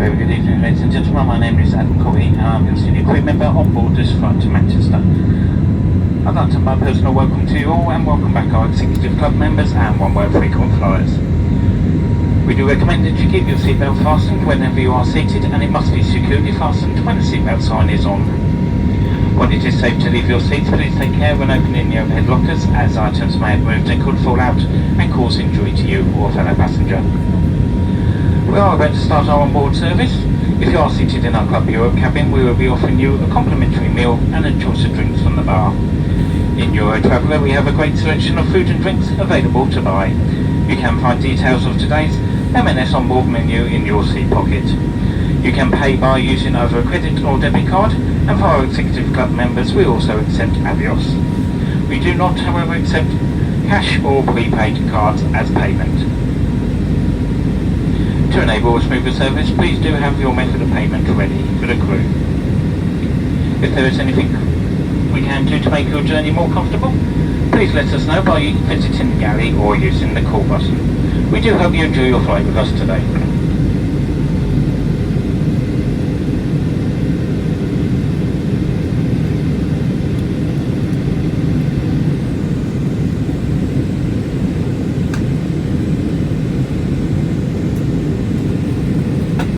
Very good evening, ladies and gentlemen. My name is Adam Corey and I'm your senior crew member on board this flight to Manchester. I'd like to my personal welcome to you all and welcome back our executive club members and One World frequent flyers. We do recommend that you keep your seatbelt fastened whenever you are seated, and it must be securely fastened when the seatbelt sign is on. When it is safe to leave your seats, please take care when opening the overhead lockers, as items may have moved and could fall out and cause injury to you or a fellow passenger. We are about to start our onboard service. If you are seated in our Club Europe cabin, we will be offering you a complimentary meal and a choice of drinks from the bar. In Euro Traveller, we have a great selection of food and drinks available to buy. You can find details of today's M&S onboard menu in your seat pocket. You can pay by using either a credit or debit card, and for our Executive Club members, we also accept Avios. We do not, however, accept cash or prepaid cards as payment. To enable a smoother service, please do have your method of payment ready for the crew. If there is anything we can do to make your journey more comfortable, please let us know by visiting the galley or using the call button. We do hope you enjoy your flight with us today.